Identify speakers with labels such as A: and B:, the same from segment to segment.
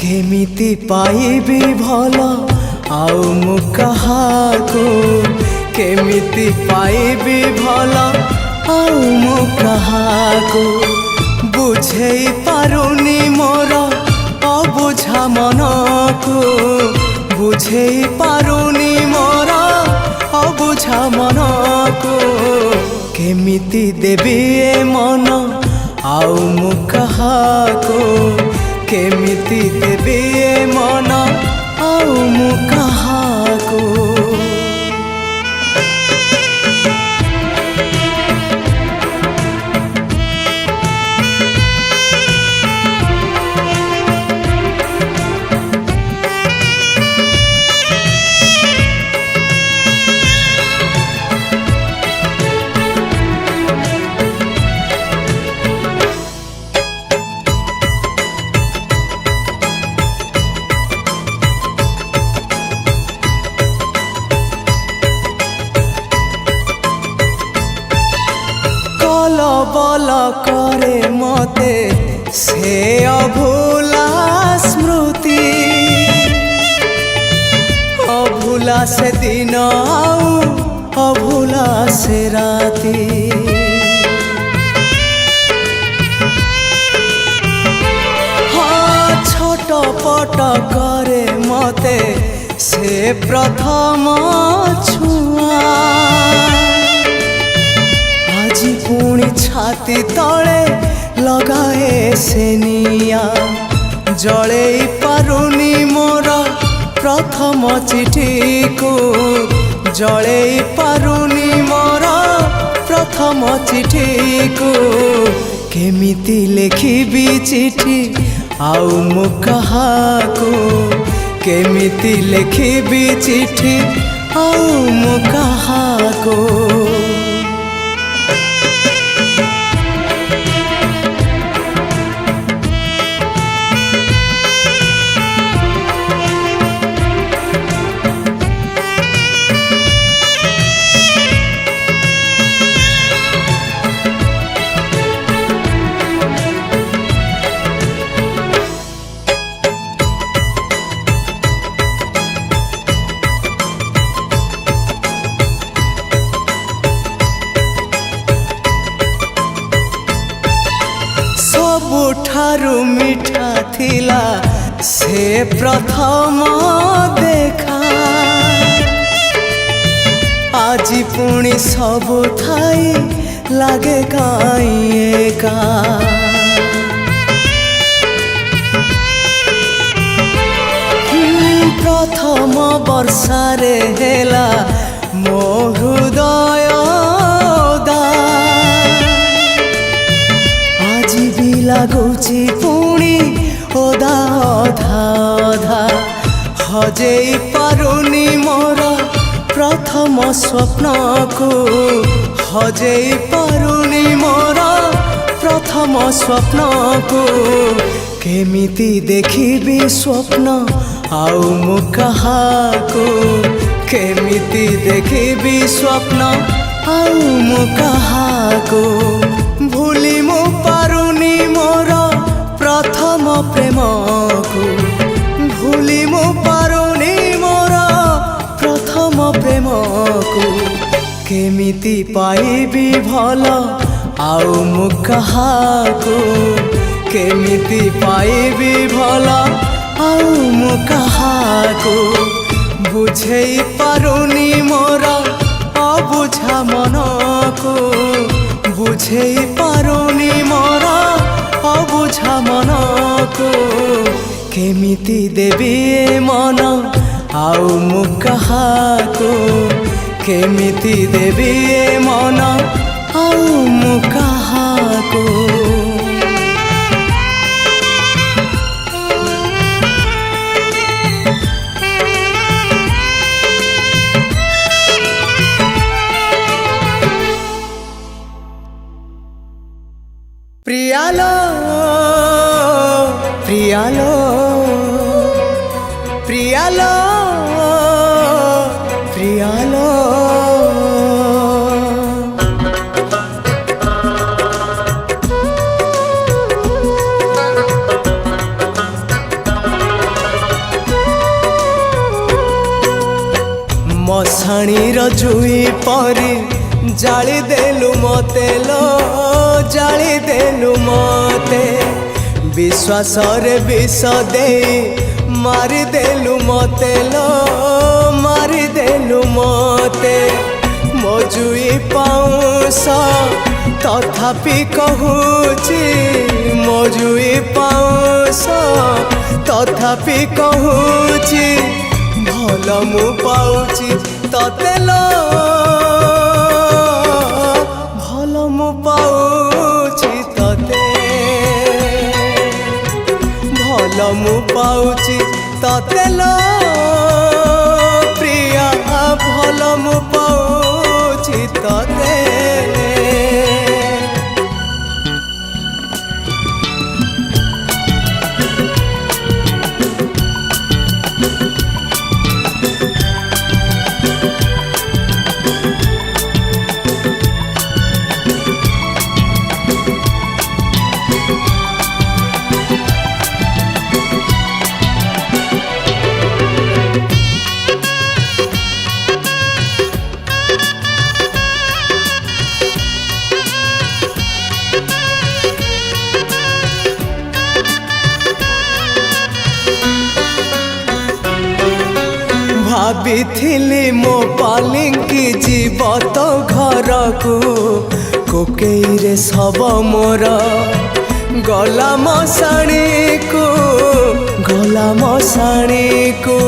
A: केमिति पाइबी भल आउ मु कहाको केमिति पाइबी भल आउ मु कहाको बुझेई पारुनी मोर अबुझा मनको बुझेई पारुनी मोर अबुझा मनको केमिति देबी ए मन आउ मु कहाको केमिति देबी ए मन आउ मु कहाको बल करे मते से अभूला स्मृति अभूला से दिन आउ अभूला से राती हाँ छोट पट करे मते से प्रथम छुआ आजी पुणी छाती तले लगाए से निया जले पारुनी मोर प्रथम चिठी को जले पारुनी मोर प्रथम चिठी को केमिति लिखिबी चिठी आउ मु कहाको केमिति लिखिबी चिठी आउ मु कहाको सबुठारु मीठा थिला से प्रथम देखा आजी पुणी सबु थाई लागे काई एका प्रथम वर्षारे हेला मो हृदय लगुची पुणी ओदा अधा अधा हजेई पारुनी मोर प्रथम स्वप्न को हजेई पारुनी मोर प्रथम स्वप्न को केमिति देखिबी स्वप्न आउ मु कहाको केमिति देखिबी स्वप्न आउ मु कहाको भूली मु पारुनी मोर प्रथम प्रेम को भूली मु पारुनी मोर प्रथम प्रेम को केमिति पाइबी भल आउ मु कहाको केमिति पाइबी भल आउ मु कहाको बुझेई पारुनी मोर अबुझा मनको बुझेई पारुनी मोर अबुझा मनको केमिति देबी ए मन आउ मु कहाको केमिति देबी ए मन आउ मु कहाको प्रियालो प्रियालो प्रियालो प्रियालो ମଶାଣୀର ଜୁଇ ପରି ଜାଳି ଦେଲୁ ମତେ ଲୋ ଜାଳି ଦେଲୁ ମତେ ବିଶ୍ୱାସରେ ବିଷ ଦେଇ ମାରିଦେଲୁ ମତେ ଲୋ ମାରିଦେଲୁ ମତେ ମୋ ଜୁଇ ପାଉଁଶ ତଥାପି କହୁଛି ମୋ ଜୁଇ ପାଉଁଶ ତଥାପି କହୁଛି ଭଲ ମୁଁ ପାଉଛି ତତେ ଲୋ ଭଲ ମୁଁ ପାଉଛି ତତେ ଭଲ ମୁଁ ପାଉଛି ତତେ ଲୋ ପ୍ରିୟା ଭଲ ମୁଁ ପାଉଛି ତତେ ଭାବିଥିଲି ମୋ ପାଲିଙ୍କି ଯିବ ତ ଘରକୁ କୋକେଇରେ ଶବ ମୋର ଗଲା ମଶାଣୀକୁ ଗଲା ମଶାଣୀକୁ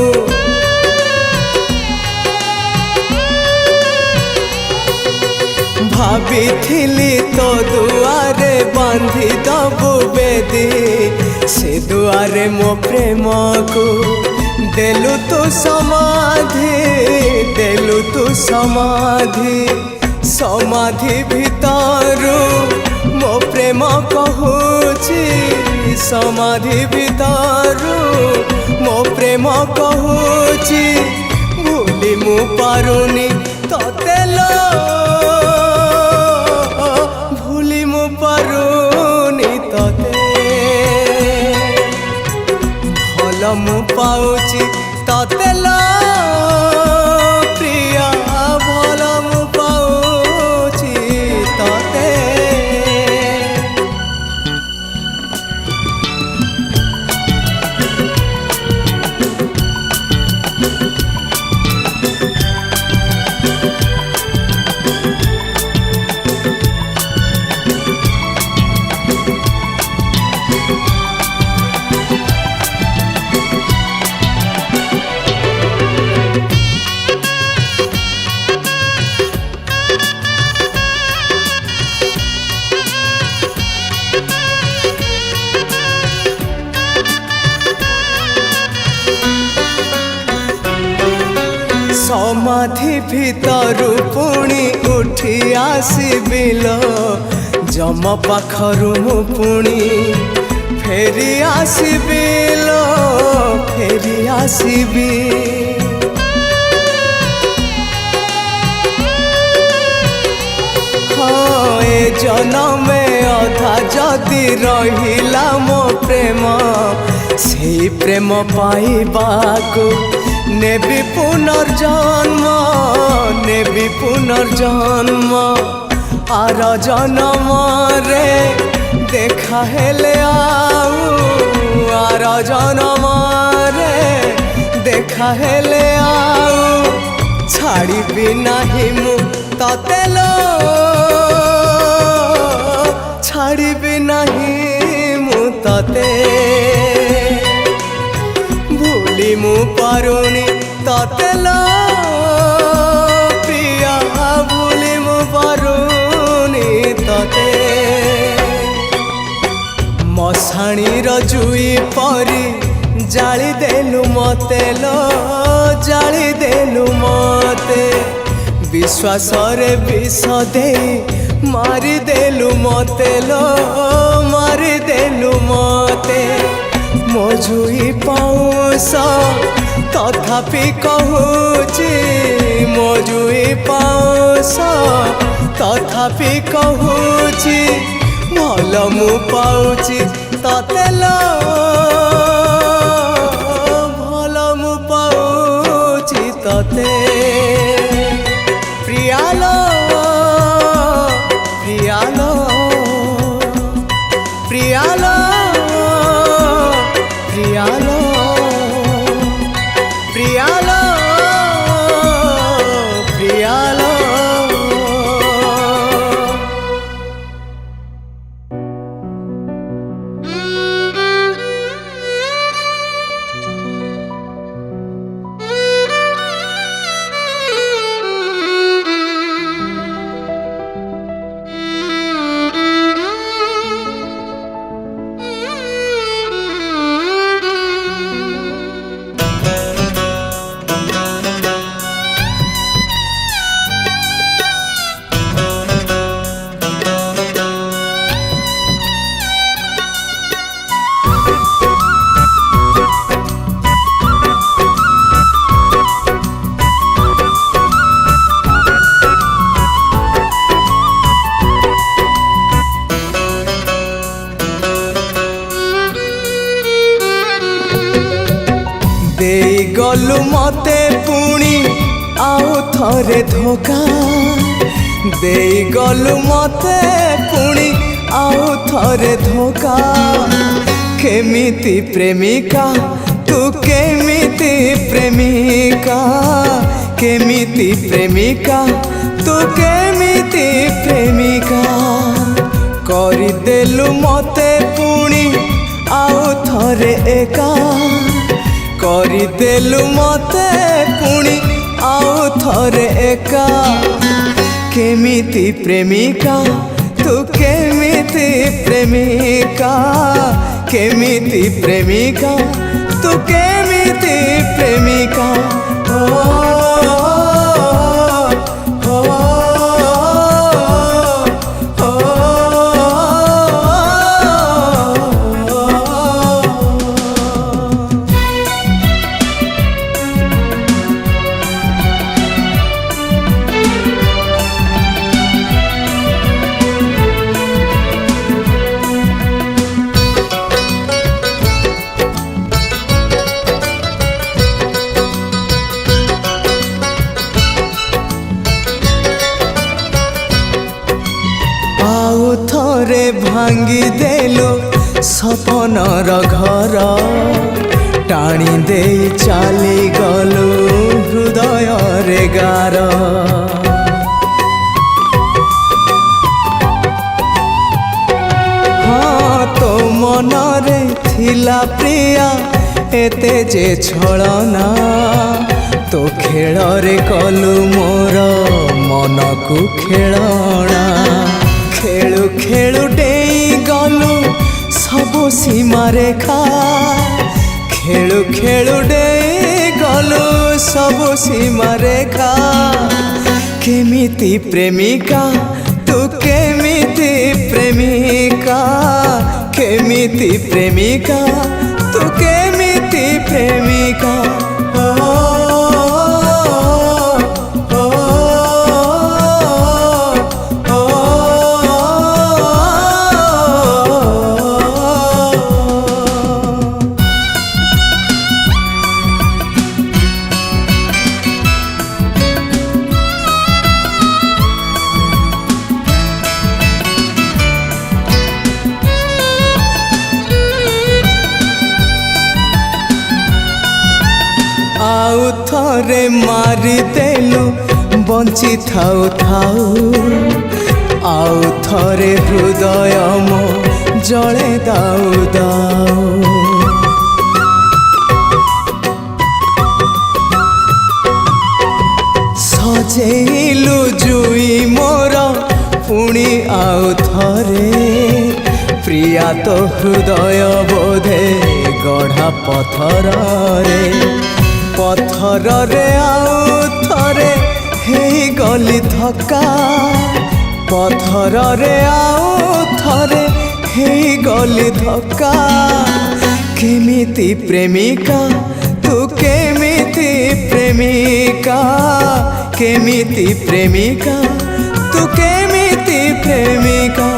A: ଭାବିଥିଲି ତୋ ଦୁଆରେ ବାନ୍ଧି ଦବୁ ବେଦି ସେ ଦୁଆରେ ମୋ ପ୍ରେମକୁ ଦେଲୁ ତୁ ସମାଧି ଦେଲୁ ତୁ ସମାଧି ସମାଧି ଭିତରୁ ମୋ ପ୍ରେମ କହୁଛି ସମାଧି ଭିତରୁ ମୋ ପ୍ରେମ କହୁଛି ଭୁଲି ମୁଁ ପାରୁନି ତତେ ଲୋ ଭୁଲି ମୁଁ ପାରୁନି ତତେ ଭଲ ମୁଁ ପାଉଛି ତତେ ଲୋ ପ୍ରିୟା ଭଲ ମୁଁ ପାଉଛି ତତେ ସମାଧି ଭିତରୁ ପୁଣି ଉଠି ଆସିବିଲ ଯମ ପାଖରୁ ମୁଁ ପୁଣି ଫେରି ଆସିବିଲ ଫେରି ଆସିବି ହଁ ଏ ଜନମେ ଅଧା ଯଦି ରହିଲା ମୋ ପ୍ରେମ ସେଇ ପ୍ରେମ ପାଇବାକୁ ନେବି ପୁନର୍ଜନ୍ମ ନେବି ପୁନର୍ଜନ୍ମ ଆର ଜନମରେ ଦେଖା ହେଲେ ଆଉ ଆର ଜନମରେ ଦେଖା ହେଲେ ଆଉ ଛାଡ଼ିବି ନାହିଁ ମୁଁ ତତେ ଲୋ ଛାଡ଼ିବି ନାହିଁ ମୁଁ ତତେ ଭୁଲି ମୁଁ ପାରୁନି ତତେ ଲୋ ପ୍ରିୟା ଭୁଲି ମୁଁ ପାରୁନି ତତେ ମଶାଣୀର ଜୁଇ ପରି ଜାଳି ଦେଲୁ ମତେ ଲୋ ଜାଳି ଦେଲୁ ମତେ ବିଶ୍ୱାସରେ ବିଷ ଦେଇ ମାରିଦେଲୁ ମତେ ଲୋ ମାରିଦେଲୁ ମତେ ମୋ ଜୁଇ ପାଉଁଶ ତଥାପି କହୁଛି ମୋ ଜୁଇ ପାଉଁଶ ତଥାପି କହୁଛି ଭଲ ମୁଁ ପାଉଛି ତତେ ଲୋ ଭଲ ମୁଁ ପାଉଛି ତତେ। देई गलु मते पुणी आउ थरे धोखा देई गलु मते पुणी आउ थरे धोखा केमिति प्रेमिका तू केमिति प्रेमिका केमिति प्रेमिका तू केमिति प्रेमिका करदेलु मते पुणी आउ थरे एका करदेलु मते पुणी आउ थरे एका केमिति प्रेमिका तू केमिति प्रेमिका केमिति प्रेमिका तू केमिति प्रेमिका थरे भांगी देलो सपनर घर टाणी दे चली गलु हृदय रे गार हाँ तो मनरे थिला प्रिया एते जे छलना तो खेल रे कलु मोर मन को खेलना खेलु खेलु डेई गलु सबु सीमा रेखा खेलु खेलु डेई गलु सबु सीमा रेखा केमिति प्रेमिका तू केमिति प्रेमिका केमिति प्रेमिका तू केमिति प्रेमिका आउ थरे मारी देलु बंची थाउ थाउ आउ थरे हृदय मो जले दाउ दाउ सजेलु जुई मोर पुणी आउ थरे प्रिया तो हृदय बोधे गढ़ा पथर रे पथर रे आउ थरे हे गली धक्का पथर रे आउ थरे हे गली धक्का केमिति प्रेमिका तू केमिति प्रेमिका केमिति प्रेमिका तू केमिति प्रेमिका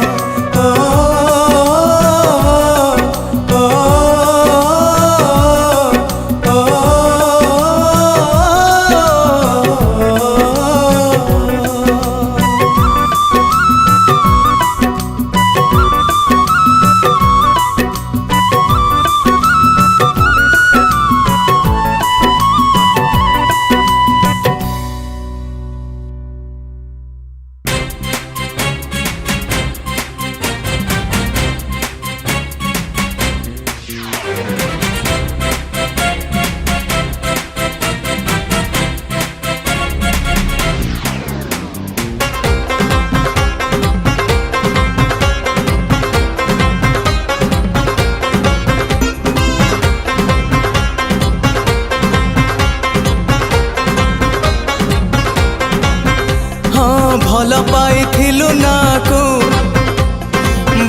A: भल पाइथिलु नाको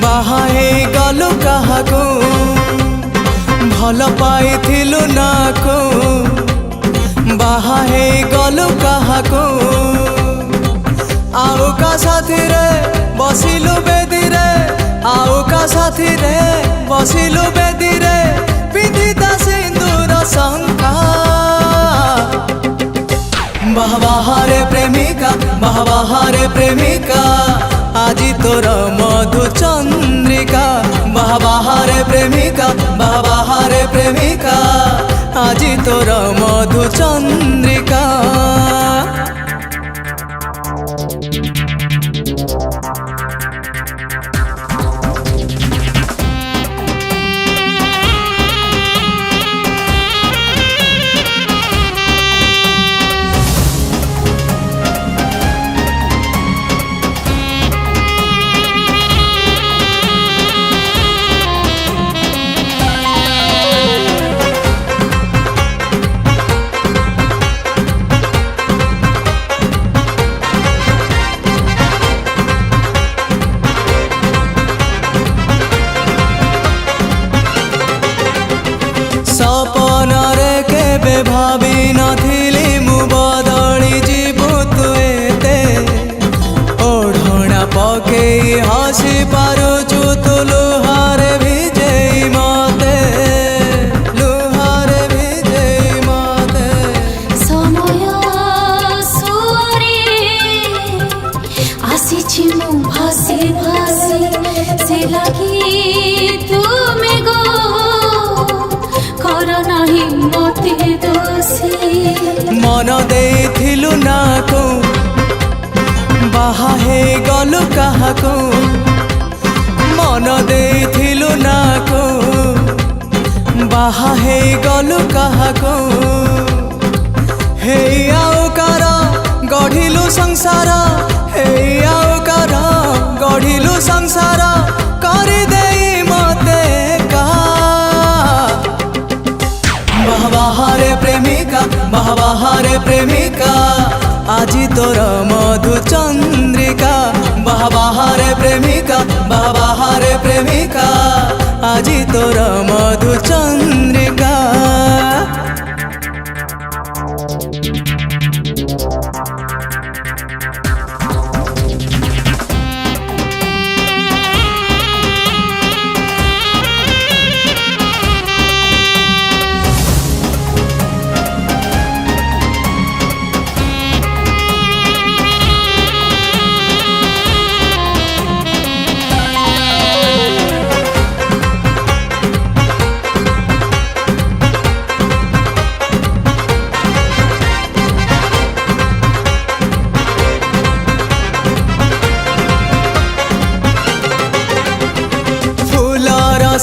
A: बाहाई गलु काहाको भल पाइथिलु नाको बाहाई गलु काहाको आउ का साथी रे बसिलु बेदी रे आउ का साथी रे बसिलु बेदी रे पिंधिता सिंदूर शंका বাহারে প্রেমিকা বাহারে প্রেমিকা আজি তোর মধু চন্দ্রিকা বাহারে প্রেমিকা বাহারে প্রেমিকা আজি তোর মধু চন্দ্রিকা सपनरे केबे भावी नथिली मु बदली जीवु तु एते ओढ़णा पकेई हसी पारुचु तु लुहारे भिजेई मते लुहारे भिजेई मते
B: समय सुरे आसीछि मु भासी भासी से लागी तुमे गो
A: मन देथिलु ना को बाहा हे गलु काहाको मन देथिलु ना को बाहा हे गलु काहाको हे आउकार गढ़िलु संसार हे आउकार गढ़िलु संसार करि देई मते का बाहारे प्रेमिका बाहारे प्रेमिका আজি তোর মধু চন্দ্রিকা বাহারে প্রেমিকা বাহারে প্রেমিকা আজি তোর মধু চন্দ্রিকা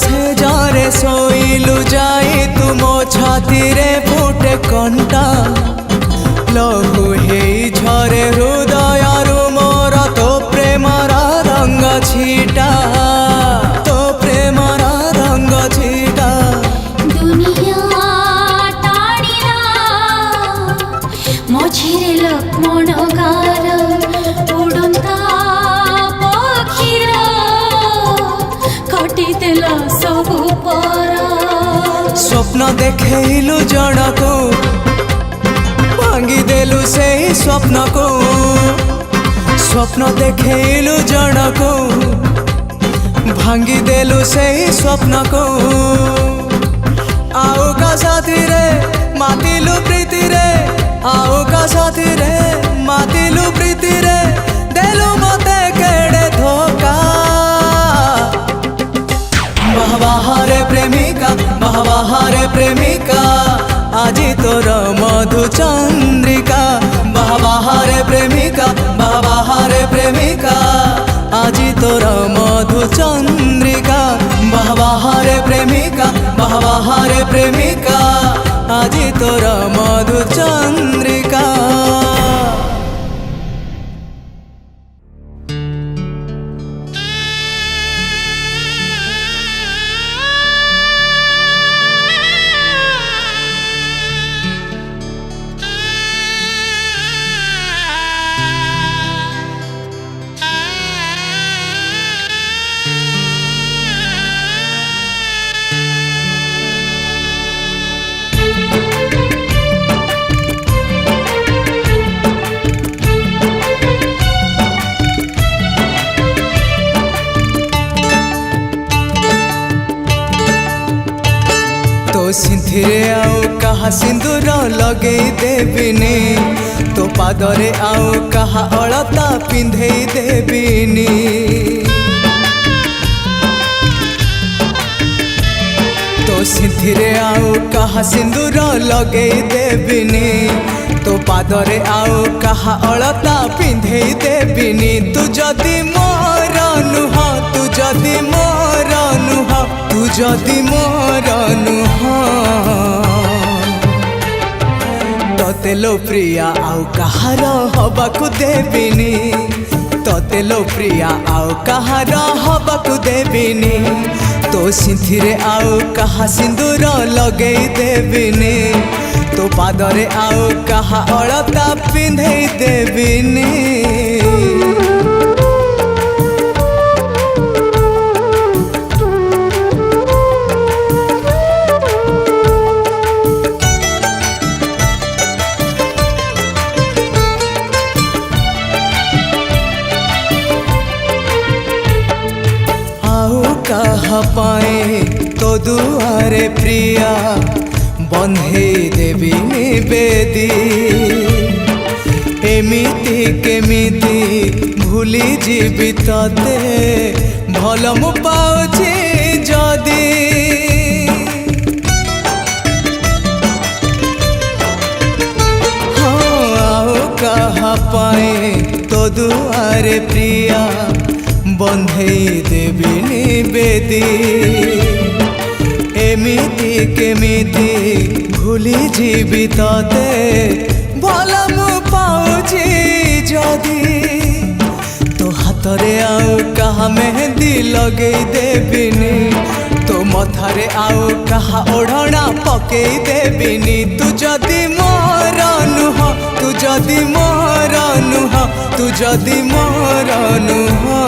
A: से जारे सोइलु जाई तुम छाती रे फुटे कंटा लहु हेई झरे हृदय मोर तो प्रेमर रंग छीटा तो प्रेमर रंग छीटा
B: दुनिया टाणिला मझिरे लक्ष्मण गार उड़ंता पक्षीर कटिदेला सबु पर
A: स्वप्न देखैलु जणको भांगी देलु से स्वप्न को स्वप्न देखैलु जणको भांगी देलु से स्वप्न को आओ का साथी रे मातिलु प्रीति रे आओ का साथी रे मातिलु प्रीति रे देलु मते केड़े धोखा बाहारे प्रेमिका बाहारे प्रेमिका আজি তোর মধু চন্দ্রিকা বাহারে প্রেমিকা বাহারে প্রেমিকা আজি তোর মধু চন্দ্রিকা বাহারে প্রেমিকা বাহারে প্রেমিকা আজি তোর মধু চন্দ্রিকা सिंधिरे आउ कहा सिंदूर लगे देविनी तो ପାଦରେ ଆଉ କାହା ଅଳତା ପିନ୍ଧେଇ ଦେବିନି। ତୋ ସିନ୍ଥିରେ ଆଉ କାହା ସିନ୍ଦୁର ଲଗେଇ ଦେବିନି। ତୋ ପାଦରେ ଆଉ କାହା ଅଳତା ପିନ୍ଧେଇ ଦେବିନି। ତୁ ଯଦି ମୋର ନୁହଁ, ତୁ ଯଦି ମୋର ନୁହଁ, ତୁ ଯଦି ମୋର ନୁହଁ, ତତେ ଲୋ ପ୍ରିୟା ଆଉ କାହାର ହବାକୁ ଦେବିନି। ତତେ ଲୋ ପ୍ରିୟା ଆଉ କାହାର ହବାକୁ ଦେବିନି। ତୋ ସିନ୍ଥିରେ ଆଉ କାହା ସିନ୍ଦୁର ଲଗେଇ ଦେବିନି। ତୋ ପାଦରେ ଆଉ କାହା ଅଳତା ପିନ୍ଧେଇ ଦେବିନି। କାହା ପାଇଁ ତୋ ଦୁଆରେ ପ୍ରିୟା ବନ୍ଧେଇ ଦେବିନି ବେଦୀ। ଏମିତି କେମିତି ଭୁଲି ଯିବି ତତେ ଭଲ ମୁଁ ପାଉଛି ଯଦି। ହଁ ଆଉ କାହା ପାଇଁ ତୋ ଦୁଆରେ ପ୍ରିୟା ବନ୍ଧେଇ ଦେବିନି ବେଦୀ। ଏମିତି କେମିତି ଭୁଲି ଯିବି ତତେ ଭଲ ମୁଁ ପାଉଛି ଯଦି। ତୋ ହାତରେ ଆଉ କାହା ମେହେନ୍ଦି ଲଗେଇ ଦେବିନି। ତୋ ମଥାରେ ଆଉ କାହା ଓଢ଼ଣା ପକେଇ ଦେବିନି। ତୁ ଯଦି ମୋର ନୁହଁ, ତୁ ଯଦି ମୋର ନୁହଁ, ତୁ ଯଦି ମୋର ନୁହଁ,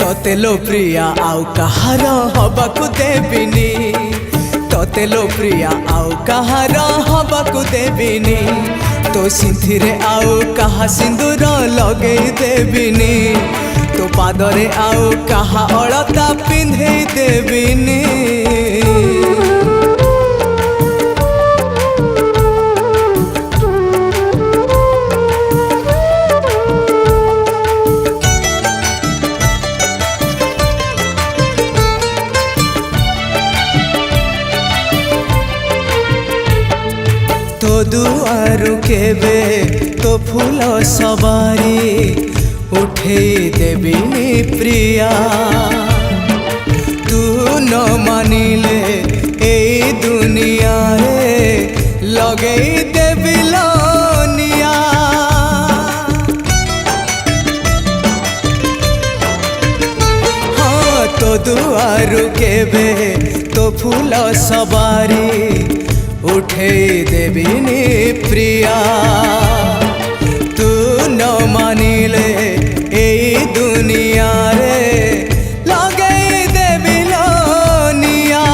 A: ତତେ ଲୋ ପ୍ରିୟା ଆଉ କାହାର ହବାକୁ ଦେବିନି। ତତେ ଲୋ ପ୍ରିୟା ଆଉ କାହାର ହବାକୁ ଦେବିନି। ତୋ ସିନ୍ଥିରେ ଆଉ କାହା ସିନ୍ଦୁର ଲଗେଇ ଦେବିନି। ତୋ ପାଦରେ ଆଉ କାହା ଅଳତା ପିନ୍ଧେଇ ଦେବିନି। ତୋ ଦୁଆରୁ କେବେ ତୋ ଫୁଲ ସବାରି ଉଠେଇ ଦେବିନି ପ୍ରିୟା। ତୁ ନ ମାନିଲେ ଏଇ ଦୁନିଆରେ ଲଗେଇ ଦେବି ଲୋ ନିଆଁ। ହଁ ତୋ ଦୁଆରୁ କେବେ ତୋ ଫୁଲ ସବାରି ଉଠେଇ ଦେବିନି ପ୍ରିୟା। ତୁ ନ ମାନିଲେ ଏଇ ଦୁନିଆରେ ଲଗେଇ ଦେବି ଲୋ ନିଆଁ।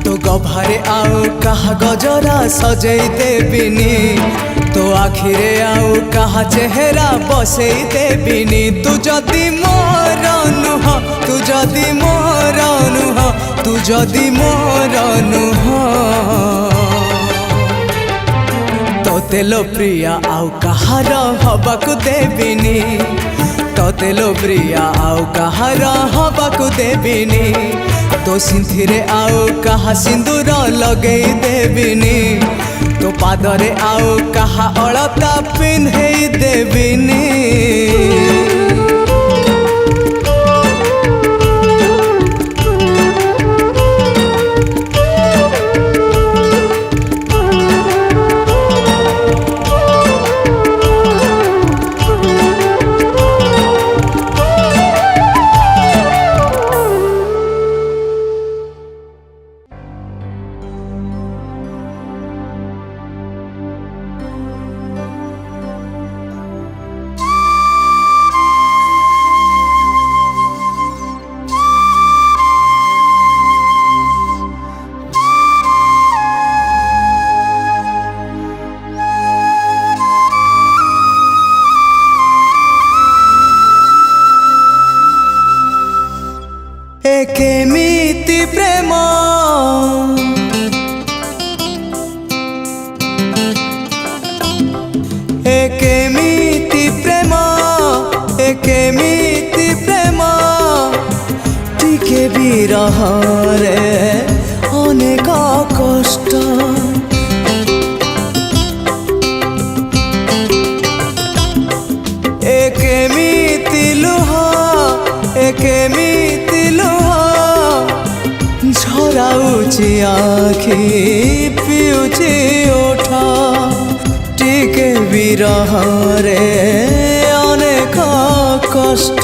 A: ତୋ ଗଭାରେ ଆଉ କାହା ଗଜରା ସଜେଇ ଦେବିନି। ତୋ ଆଖିରେ ଆଉ କାହା ଚେହେରା ବସେଇ ଦେବିନି। ତୁ ଯଦି ମୋର ନୁହଁ, ତୁ ଯଦି ମୋର ନୁହଁ, ତୁ ଯଦି ମୋର ନୁହଁ, ତତେ ଲୋ ପ୍ରିୟା ଆଉ କାହାର ହବାକୁ ଦେବିନି। ତତେ ଲୋ ପ୍ରିୟା ଆଉ କାହାର ହବାକୁ ଦେବିନି। ତୋ ସିନ୍ଥିରେ ଆଉ କାହା ସିନ୍ଦୁର ଲଗେଇ ଦେବିନି। ତୋ ପାଦରେ ଆଉ କାହା ଅଳତା ପିନ୍ଧେଇ ଦେବିନି। বিরহরে অনেক কষ্ট কেমিতি লুহ কেমিতি লুহ ঝরাউছি আখি পিউছি ওঠ টিকে বিরহরে অনেক কষ্ট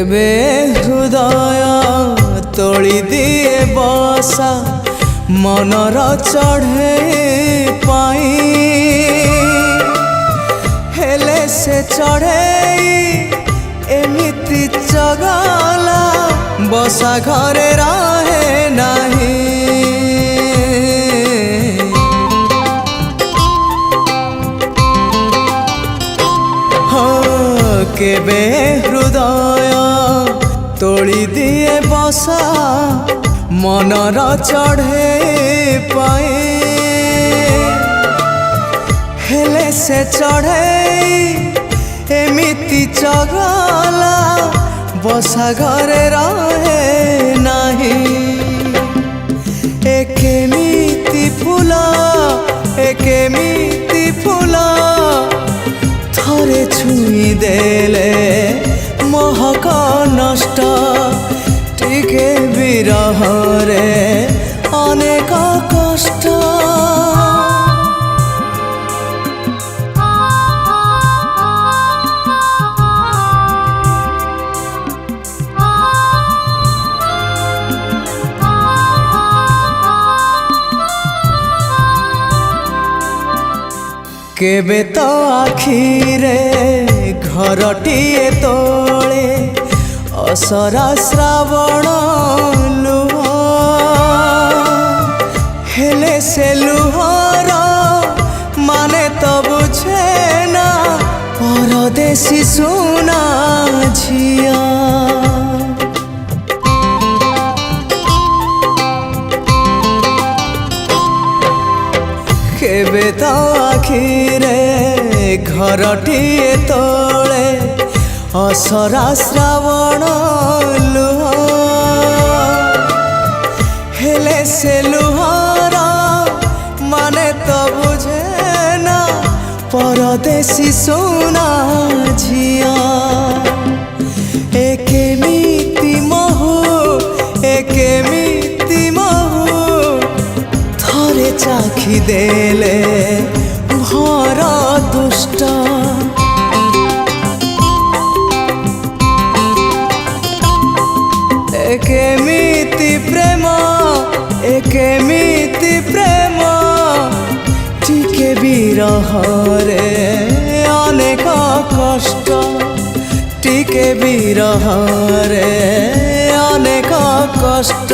A: কেবে হৃদয় তোলি দিয়ে বসা মনর চঢ়ে পাই হেলে সে চঢ়ে এমিতি চগলা বসা ঘরে রহে নাহি কেবে হৃদয় তোলি দিয়ে বসা মনর চঢ়ে পাই হেলে সে চঢ়ে এমিতি চগলা বসা ঘরে রহে নাহি কেমিতি ফুল কেমিতি ফুল থরে ছুঁই দেলে মহক নষ্ট টিকে বিরহরে অনেক কষ্ট কেবে তো আখিরে ঘরটিয়ে তোলে অসরা শ্রাবণ লুহ হেলে সে লুহর মানে তো বুঝে না পরদেশী সুনা ঝিয়া কেবে তো আখিরে ঘরটিয়ে তোলে অসরা শ্রাবণ লুহ হেলে সে লুহর মানে তো বুঝে না পরদেশী সোনা ঝিয়া কেমিতি মহু কেমিতি মহু থরে চাখি দেলে ভর দুষ্ট কেমিতি প্রেম কেমিতি প্রেম টিকে বিরহরে অনেক কষ্ট টিকে বিরহরে অনেক কষ্ট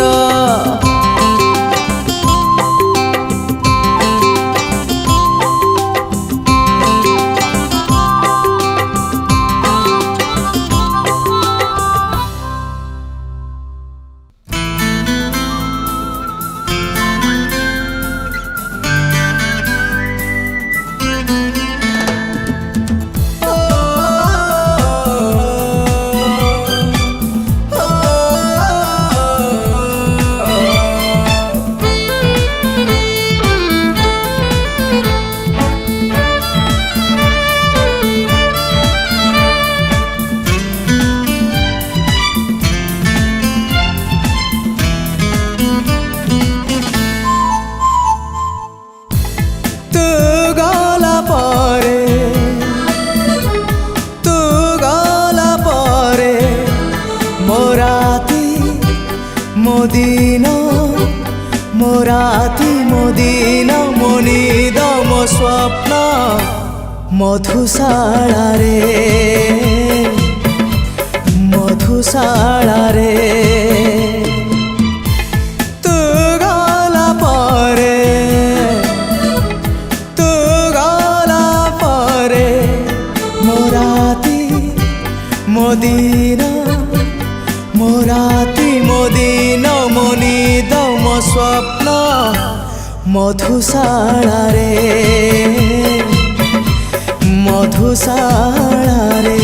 A: মোদিন মোরাতি মোদিন মনিদ মো স্বপ্ন মধুশালারে মধুশালারে তু ମଧୁଶାଳା ରେ ମଧୁଶାଳା ରେ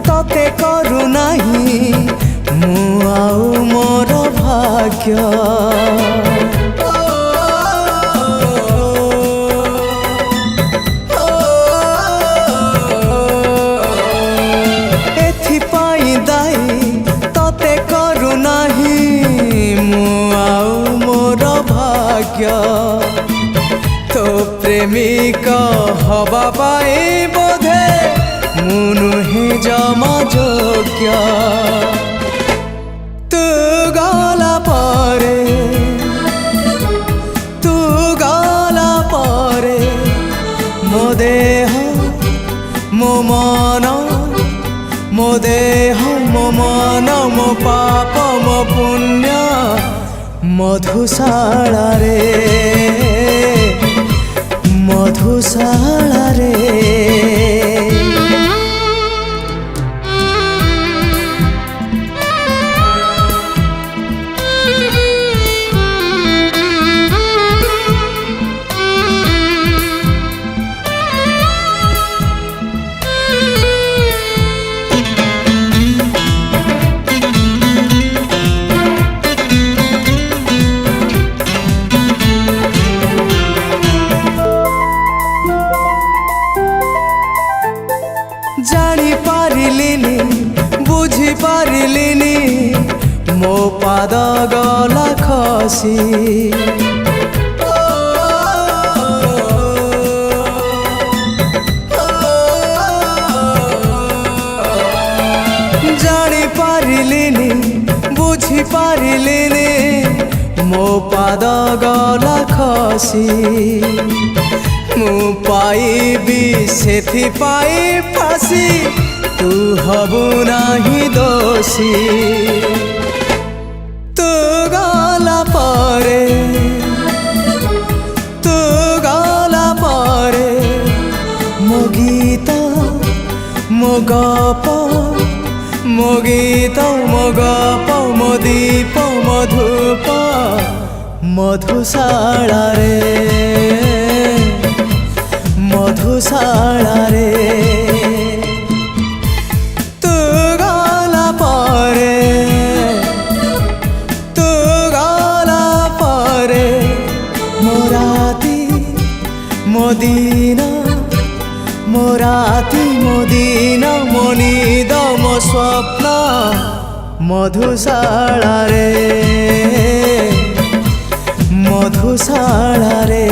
A: तते करू नहीं मु आउ मोर भाग्य एथिपाई दाई तते करू नहीं मु आउ मोर भाग्य तो प्रेमिक हवा पाई बोधे मु नुहे जमा योग्य तू गला परे मो देह मो मन मो देह मो मन मो पाप मो पुण्य मधुशाला रे मधुशाला रे जानी पारिलिनी बुझी पारिलिनी मो पाद गला खसी जानी पारिलिनी बुझी पारिलिनी मो पाद गला खसी मु पाइबी सेथि पाई फासी तू हबु नाही दोषी तू गला परे मो गीत मो गप मो गीत मो गप मो दीप मधुप मधुशाला रे मधुशाला रे तू गला परे मोराती मोदीन मोराती मोदीन मो निद मो स्वप्न मधुशाला रे मधुशाला रे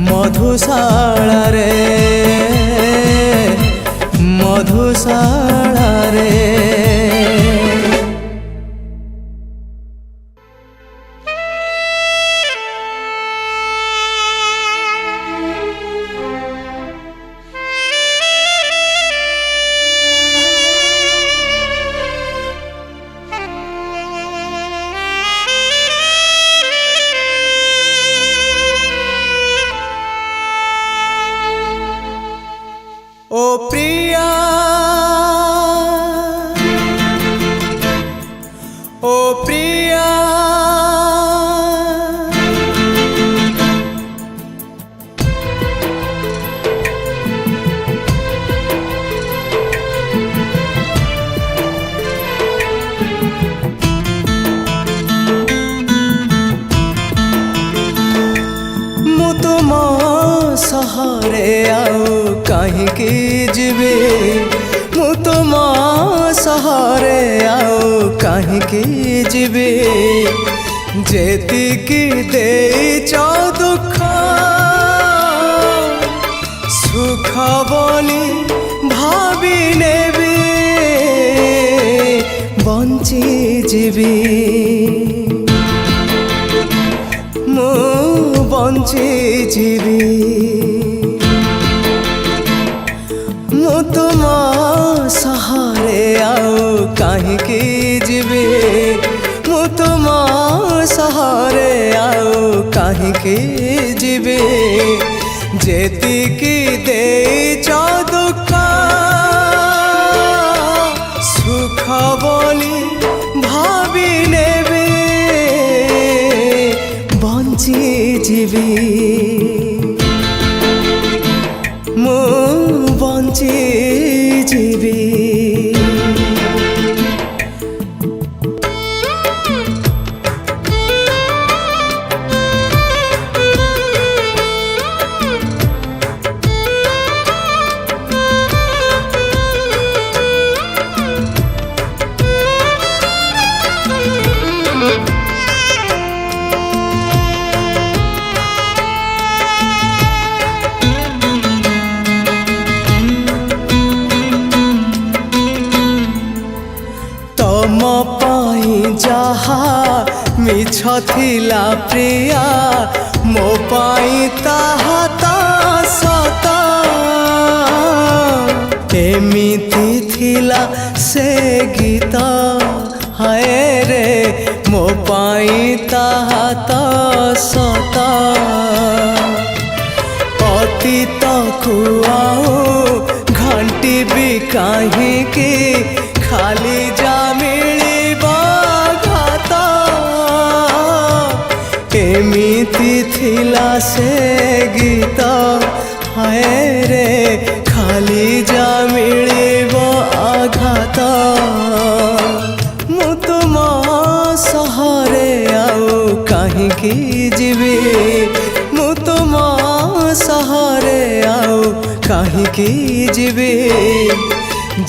A: मधुशाला रे मधुशाला रे ओ प्रिया ओ प्रिया मु तुम सहरे आउ कहीं जीवे मु तुम सहरे आउ कहीं जीवे जेतिकी देइच दुख सुख बोली भावी नेबी बंची ଯିବି ମୁଁ ବଞ୍ଚି ଯିବି ମୁଁ ତୁମ ସହାରେ ଆଉ କାହିଁକି ଯିବି ମୁଁ ତୁମ ସହାରେ ଆଉ କାହିଁକି ଯିବି ଯେତିକି ଦେଇଛ ଦୁଃଖ ସୁଖ ବୋଲି ଭାବି ନେବି ବଞ୍ଚି ଯିବି ମୁଁ ବଞ୍ଚି ଯିବି ତମ ପାଇଁ ଯାହା ମିଛ ଥିଲା ପ୍ରିୟା ମୋ ପାଇଁ ତାହା ତ ସତ ଏମିତି ଥିଲା ସେ ଗୀତ ହାୟ ରେ ମୋ ପାଇଁ ତାହା ତ ସତ ଅତୀତକୁ ଆଉ ଘାଣ୍ଟିବି କାହିଁକି ଖାଲି ଯା ମିଳିବ ଘାତ ଏମିତି ଥିଲା ସେ ଗୀତ ହାୟ ରେ ଖାଲି ଯା ମିଳିବ ଆଘାତ ମୁଁ ତୁମ ସହାରେ ଆଉ କାହିଁକି ଯିବି ମୁଁ ତୁମ ସହାରେ ଆଉ କାହିଁକି ଯିବି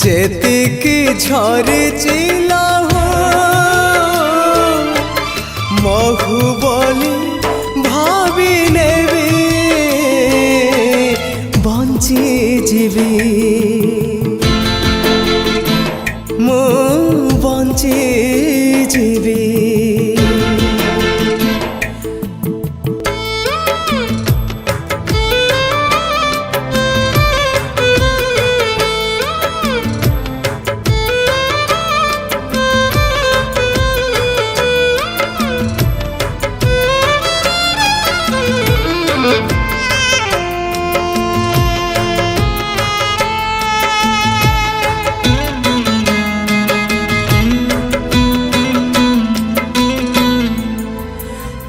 A: ଯେତିକି ଝରିଛି ଲହୁ ମହୁ ବୋଲି ଭାବି ନେବି ବଞ୍ଚି ଯିବି ମୁଁ ବଞ୍ଚି ଯିବି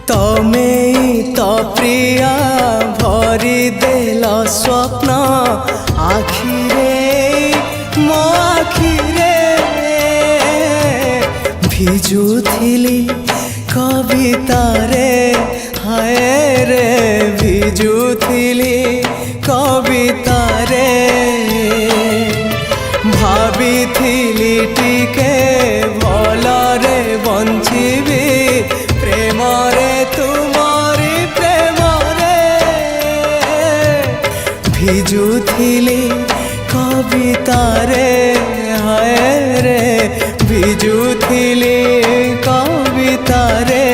A: ତମେ ତ ପ୍ରିୟା ଭରି ଦେଲ ସ୍ୱପ୍ନ ଆଖିରେ ମୋ ଆଖିରେ ଭିଜୁଥିଲି କବିତାରେ ହାୟ ରେ ଭିଜୁଥିଲି କବିତାରେ ଭାବିଥିଲି ଟିକେ ଭଲରେ ବଞ୍ଚିବି ପ୍ରେମରେ ତୁମରି ପ୍ରେମରେ ଭିଜୁଥିଲି କବିତାରେ ହାୟ ରେ ଭିଜୁଥିଲି କବିତାରେ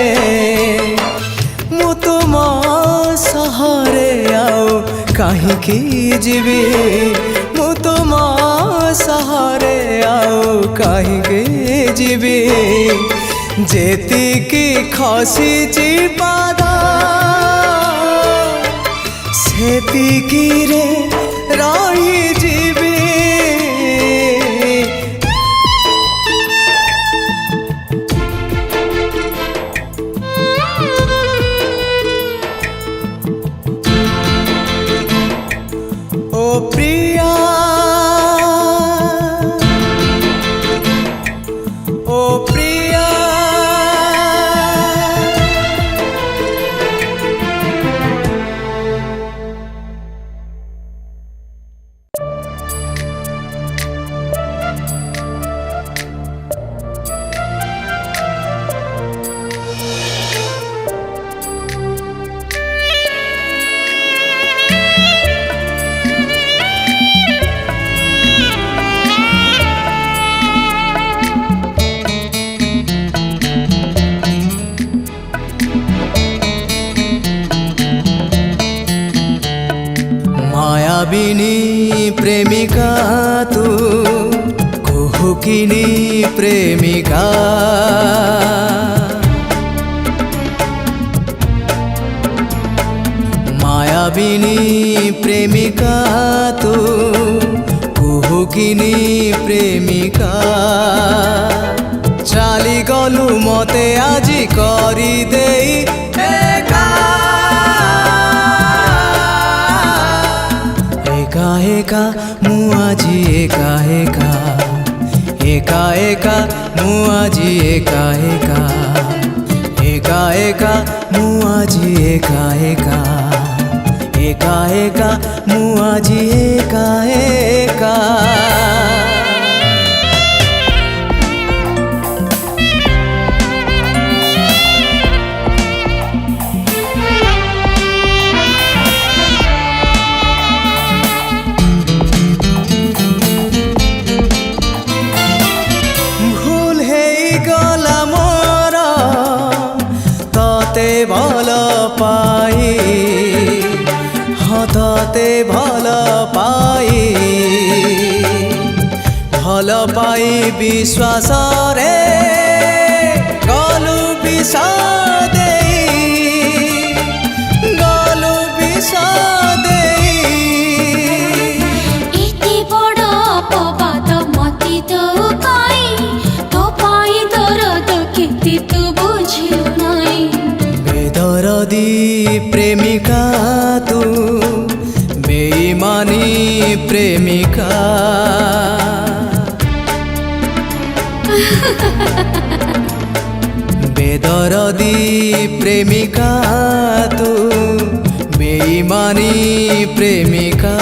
A: ମୁଁ ତୁମ ସହାରେ ଆଉ କାହିଁକି ଯିବି ମୁଁ ତୁମ ସହାରେ ଆଉ କାହିଁକି ଯିବି ଯେତିକି ଖସିଛି ପାଦ ସେତିକିରେ ରହିଯିବି ଓ ପ୍ରିୟା ଓ ପ୍ରିୟା मायाबिनी प्रेमिका तू कुहुकिनी प्रेमिका मायाबिनी प्रेमिका तू कुहुकिनी प्रेमिका चाली गलु मते आजी करी देई एका एका एका मु आजी एका एका एका एका मु आजी एका एका एका एका मु आजी एका एका एका एका मु आजी एका एका भूल है गला मोर तते भल पाई तते भल पाई विश्वास रे गलु विष गलु विष
B: एते बड़ अपवाद मति दौकाई तो पाई दरद केते तू बुझिलु नाई
A: बेदरदी प्रेमिका तू बेईमानी प्रेमिका बेदरदी प्रेमिका तू बेईमानी प्रेमिका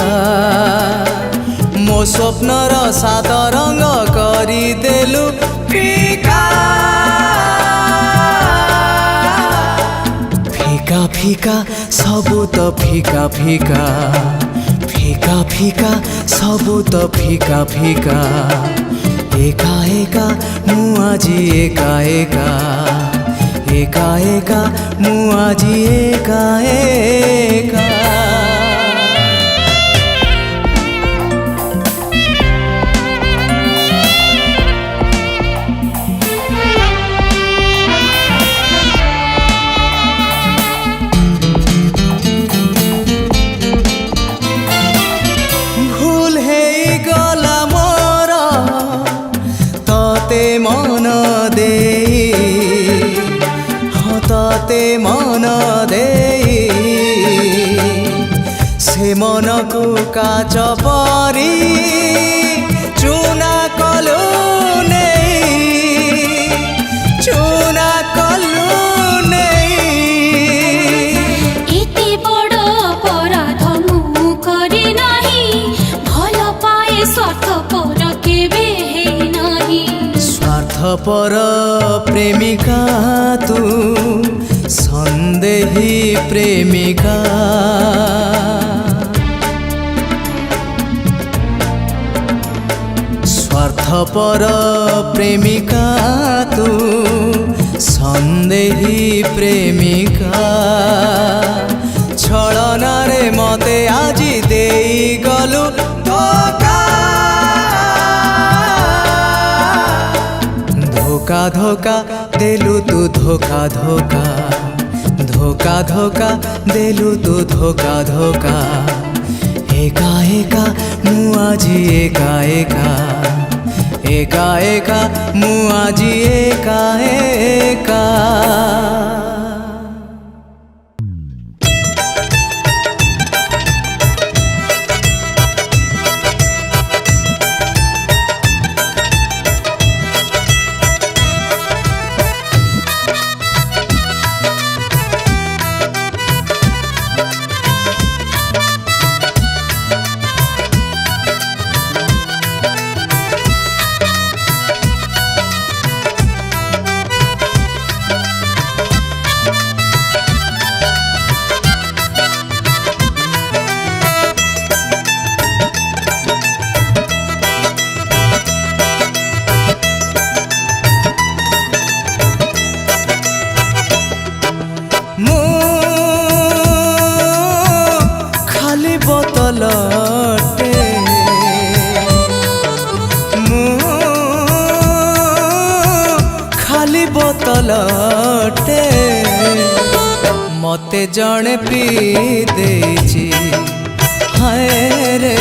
A: मो स्वप्नर सात रंग करी देलु फीका फीका फीका सबु तो फीका फीका फीका फीका सबु तो फीका फीका एका एका मु आजी एका एका एका एका मु आजी एका एका भूल है गला मोर तते मन दे तते मन दे से मन को काच परी चुना कलु नहीं चुना कलु नहीं
B: एते बड़ अपराध मु करी नाही भल पाए स्वार्थ पर केबे हे नाही
A: स्वार्थपर प्रेमिका तू संदेही प्रेमिका स्वार्थपर प्रेमिका तू संदेही प्रेमिका छलना रे मते आजी देई गलु धोका धोका धोका देलु तू धोका धोका धोका धोका देलु तू धोका धोका एका एका मु आजी एका एका एका एका मु आजी एका एका ଖାଲି ବୋତଲ बोतलटे मते जणे पी देछि हाय रे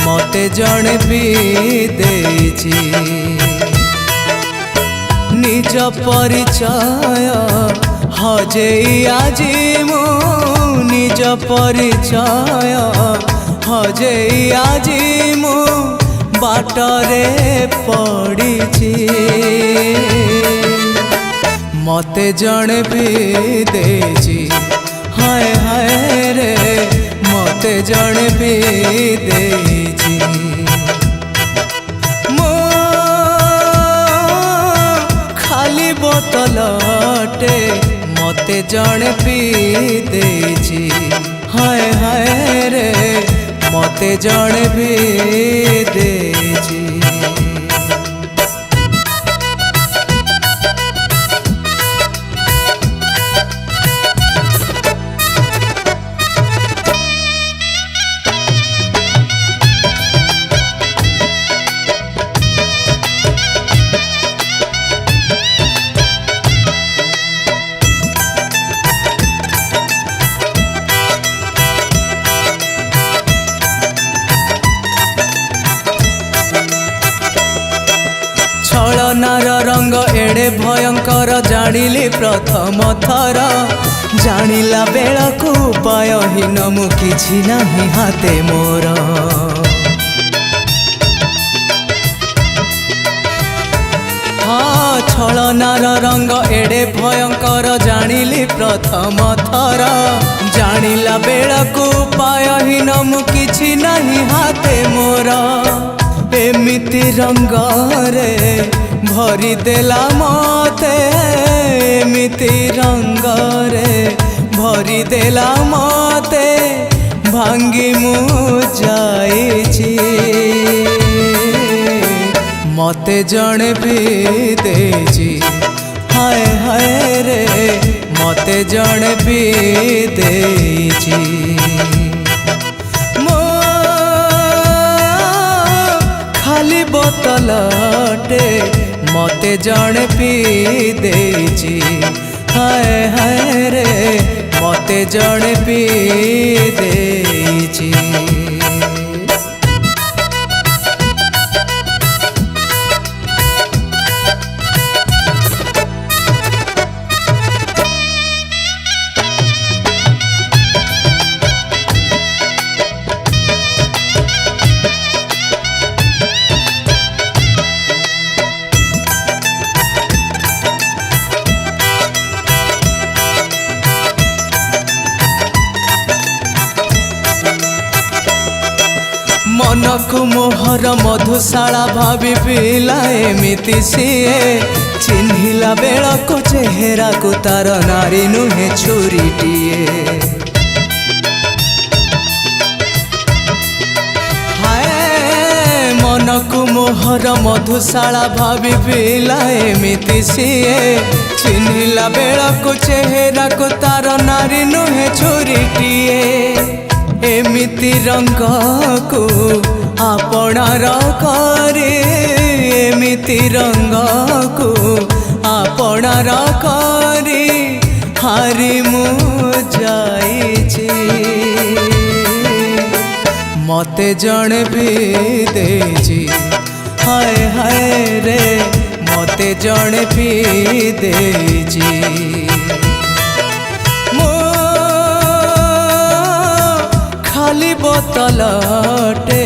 A: मते जणे पी देछि निज परिचय हजेई आजी मु निज परिचय हजेई आजी मु बाटरे पड़िछि मते जणे भी देछि हाय हाय रे मते जणे भी देछि मो खाली बोतलटे मते जणे पी देछि हाय हाय रे मते जणे भी देछि छलनार रंग एड़े भयंकर जानिली प्रथम थर जानिला बेलकू उपायहीन मु किछि नाही हाते मोर हाँ छलनार रंग एड़े भयंकर जानिली प्रथम थर जानिला बेलकू उपायहीन मु किछि नाही हाते मोर एमिति रंग रे भरी देला मते एमिति रंग रे भरी देला मते भांगी मु जाइछि मते जणे भी देछि हाय हाय रे मते जणे भी देछि खाली बोतलटे मते जणे पी देछि हाय हाय रे मते जणे पी देछि मनकु मोहर मधुशाला भावी पिला एमिति सीए चिन्हिला बेलको चेहरा को तार नारी नुहे छुरीटिए हाय मनकु मोहर मधुशाला भावी पिला एमिति सीए चिन्हिला बेलको चेहरा को तार नारी नुहे छुरीटिए एमिति रंग को आपणार करे एमिति रंग को आपणार करे हारी मु जाइछि मते जणे भी देछि हाय हाय रे मते जणे भी देछि खाली बोतलटे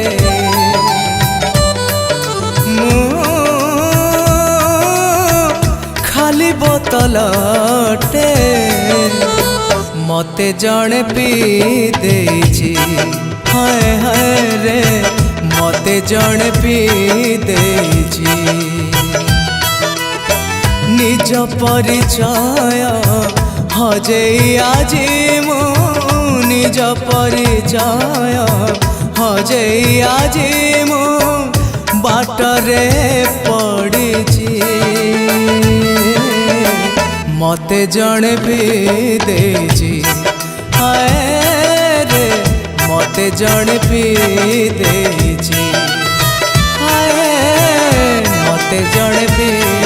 A: खाली बोतलटे मते जणे पी देछि हाय हाय रे मते जणे पी देछि निज परिचय हजेई आजी मु निज परिचय हजेई आजी मु बाटरे पड़िछि मते जणे भी देछि हाय रे मते जणे भी देछि हाय मते जणे भी